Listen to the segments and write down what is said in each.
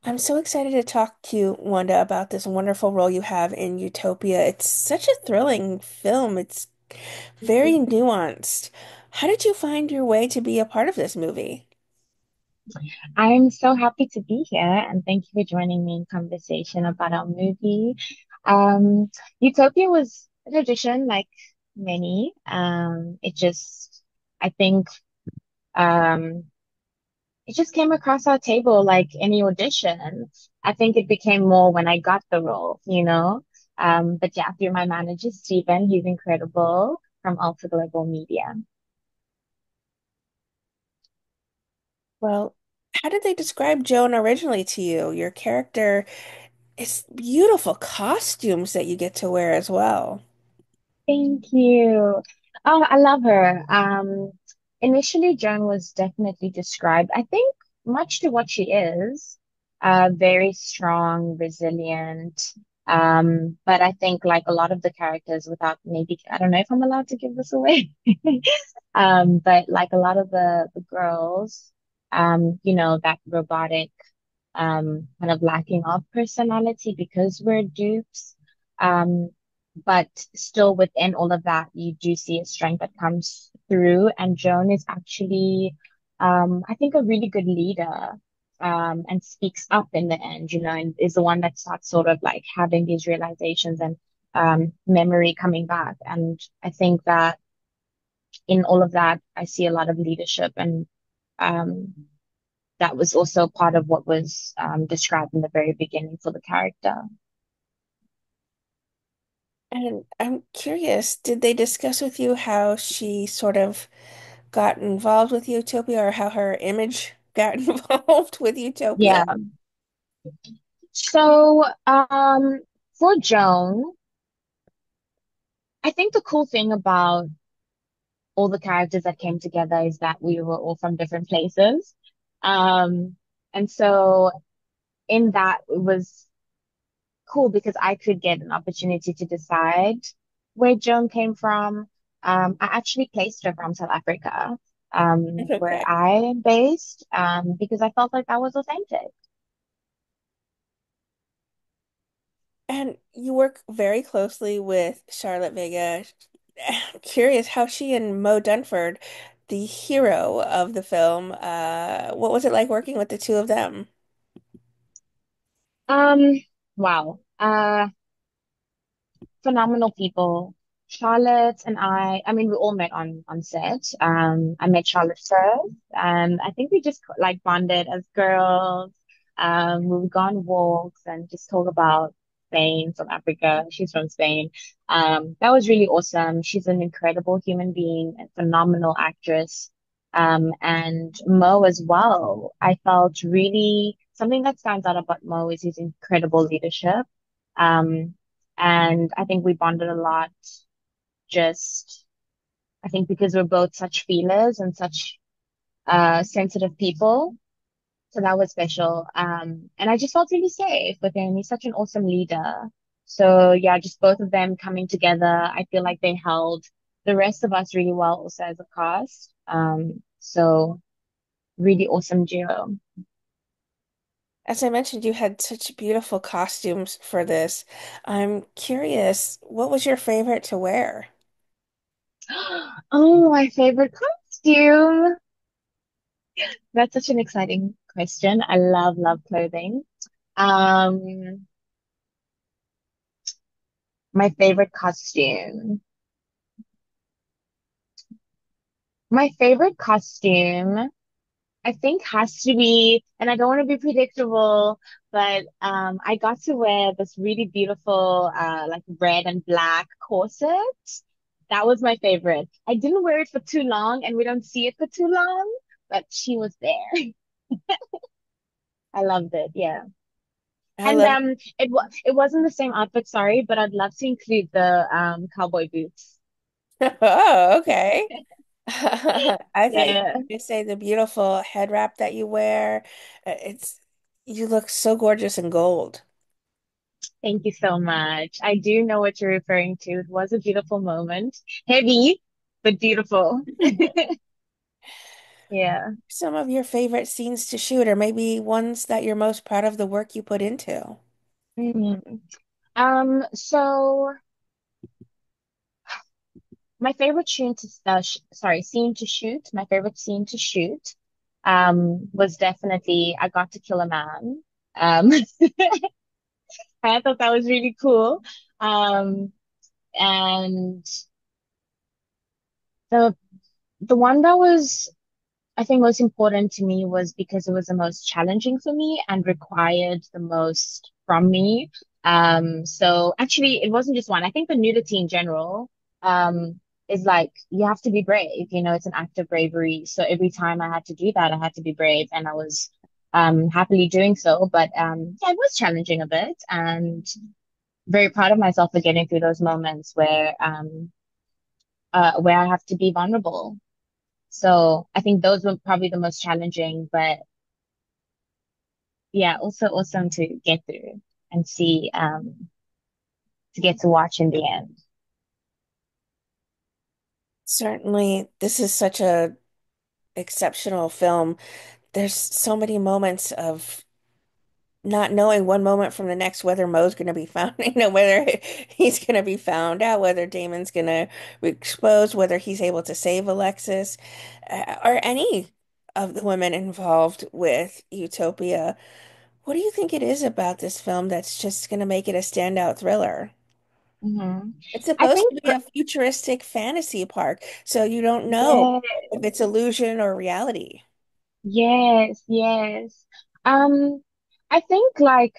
I'm so excited to talk to you, Wanda, about this wonderful role you have in Utopia. It's such a thrilling film. It's very nuanced. How did you find your way to be a part of this movie? I'm so happy to be here and thank you for joining me in conversation about our movie. Um, Utopia was an audition like many. I think, um, it just came across our table like any audition. I think it became more when I got the role. But yeah, through my manager, Stephen, he's incredible from Alta Global Media. Well, how did they describe Joan originally to you? Your character is beautiful costumes that you get to wear as well. Thank you. Oh, I love her. Initially, Joan was definitely described, I think, much to what she is, very strong, resilient. But I think like a lot of the characters, without maybe, I don't know if I'm allowed to give this away. But like a lot of the girls, that robotic, kind of lacking of personality because we're dupes. Um, but still within all of that, you do see a strength that comes through. And Joan is actually, I think, a really good leader, and speaks up in the end, and is the one that starts sort of like having these realizations and memory coming back. And I think that in all of that, I see a lot of leadership and um, that was also part of what was described in the very beginning for the character. And I'm curious, did they discuss with you how she sort of got involved with Utopia or how her image got involved with Utopia? Yeah. So, for Joan, I think the cool thing about all the characters that came together is that we were all from different places. Um, and so in that, it was cool because I could get an opportunity to decide where Joan came from. I actually placed her from South Africa, where Okay. I am based, because I felt like that was authentic. And you work very closely with Charlotte Vega. Curious how she and Mo Dunford, the hero of the film, what was it like working with the two of them? Um, wow. Phenomenal people. Charlotte and I mean, we all met on set. I met Charlotte first, and I think we just like bonded as girls. We would go on walks and just talk about Spain, South Africa. She's from Spain. That was really awesome. She's an incredible human being, a phenomenal actress. And Mo as well. I felt really something that stands out about Mo is his incredible leadership. Um, and I think we bonded a lot just, I think because we're both such feelers and such sensitive people. So that was special. And I just felt really safe with him. He's such an awesome leader. So yeah, just both of them coming together. I feel like they held the rest of us really well also as a cast. So really awesome duo. As I mentioned, you had such beautiful costumes for this. I'm curious, what was your favorite to wear? Oh, my favorite costume. That's such an exciting question. I love clothing. Um, my favorite costume. My favorite costume, I think, has to be, and I don't want to be predictable, but I got to wear this really beautiful, like red and black corset. That was my favorite. I didn't wear it for too long, and we don't see it for too long, but she was there. I loved it. Yeah. I And love it wasn't the same outfit, sorry, but I'd love to include the cowboy boots. Oh, okay. I thought you Yeah. were going to say the beautiful head wrap that you wear. It's you look so gorgeous in gold. Thank you so much. I do know what you're referring to. It was a beautiful moment. Heavy, but beautiful. Yeah. Some of your favorite scenes to shoot, or maybe ones that you're most proud of the work you put into. Mhm. So my favorite scene to shoot, my favorite scene to shoot, was definitely I got to kill a man. Um, I thought that was really cool. Um, and the the one that was I think most important to me was because it was the most challenging for me and required the most from me. So actually it wasn't just one. I think the nudity in general, is like you have to be brave, it's an act of bravery. So every time I had to do that, I had to be brave and I was happily doing so. But yeah, it was challenging a bit and very proud of myself for getting through those moments where I have to be vulnerable. So I think those were probably the most challenging, but yeah, also awesome to get through and see, to get to watch in the end. Certainly, this is such a exceptional film. There's so many moments of not knowing one moment from the next whether Mo's going to be found, whether he's going to be found out, whether Damon's going to be exposed, whether he's able to save Alexis, or any of the women involved with Utopia. What do you think it is about this film that's just going to make it a standout thriller? Hmm. It's I supposed think, to be a futuristic fantasy park, so you don't know yeah, if it's illusion or reality. yes, yes. Um, I think like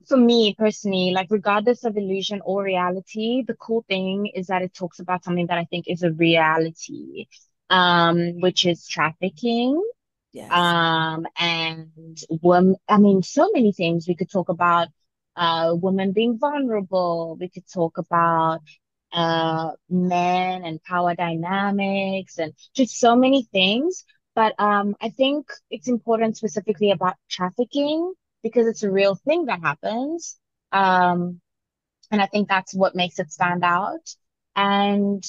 for me personally, like regardless of illusion or reality, the cool thing is that it talks about something that I think is a reality, which is trafficking. Yes. And women, I mean, so many things. We could talk about women being vulnerable. We could talk about men and power dynamics and just so many things. But I think it's important specifically about trafficking because it's a real thing that happens. Um, and I think that's what makes it stand out. And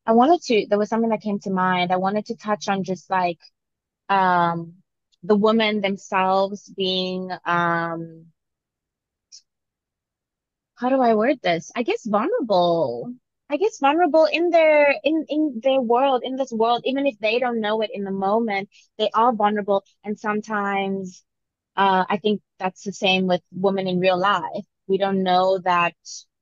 there was something that came to mind. I wanted to touch on just like um the women themselves being how do I word this? I guess vulnerable in their world, in this world, even if they don't know it in the moment, they are vulnerable. And sometimes I think that's the same with women in real life. We don't know that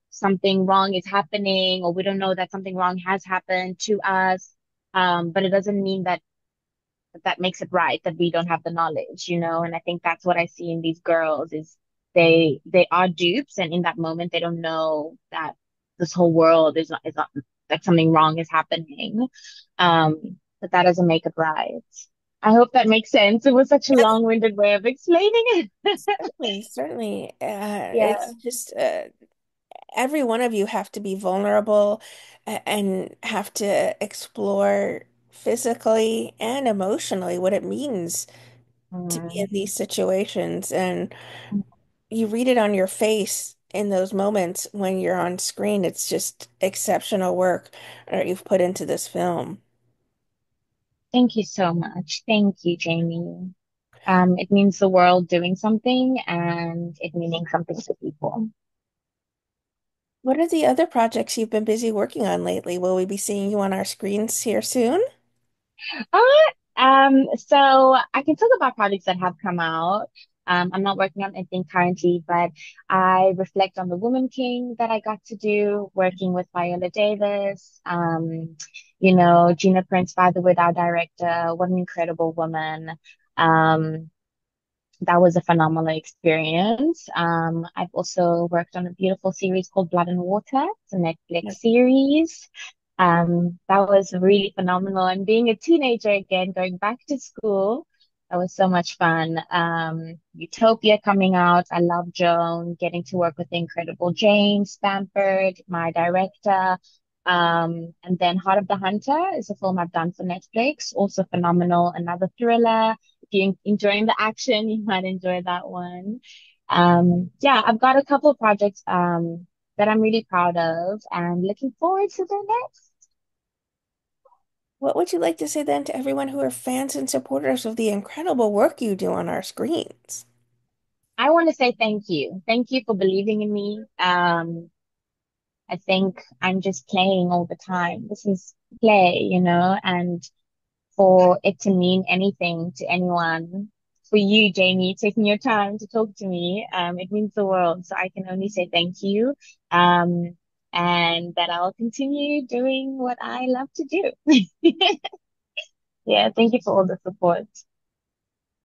something wrong is happening, or we don't know that something wrong has happened to us. But it doesn't mean that makes it right that we don't have the knowledge. And I think that's what I see in these girls is they are dupes, and in that moment they don't know that this whole world is not that something wrong is happening. But that doesn't make it right. I hope that makes sense. It was such a long-winded way of explaining it. Certainly, certainly. Yeah. It's just every one of you have to be vulnerable and have to explore physically and emotionally what it means to be in Mm. these situations. And you read it on your face in those moments when you're on screen. It's just exceptional work that you've put into this film. Thank you so much. Thank you, Jamie. It means the world doing something and it meaning something to people. What are the other projects you've been busy working on lately? Will we be seeing you on our screens here soon? So I can talk about projects that have come out. I'm not working on anything currently, but I reflect on the Woman King that I got to do, working with Viola Davis. Gina Prince-Bythewood, our director. What an incredible woman. Um, that was a phenomenal experience. I've also worked on a beautiful series called Blood and Water. It's a Netflix series. That was really phenomenal. And being a teenager again, going back to school, that was so much fun. Utopia coming out. I love Joan, getting to work with the incredible James Bamford, my director. And then Heart of the Hunter is a film I've done for Netflix, also phenomenal. Another thriller. If you're enjoying the action, you might enjoy that one. Yeah, I've got a couple of projects that I'm really proud of and looking forward to the next. What would you like to say then to everyone who are fans and supporters of the incredible work you do on our screens? I want to say thank you. Thank you for believing in me. I think I'm just playing all the time. This is play, and for it to mean anything to anyone, for you, Jamie, taking your time to talk to me, it means the world. So I can only say thank you. Um, and that I'll continue doing what I love to do. Yeah, thank you for all the support.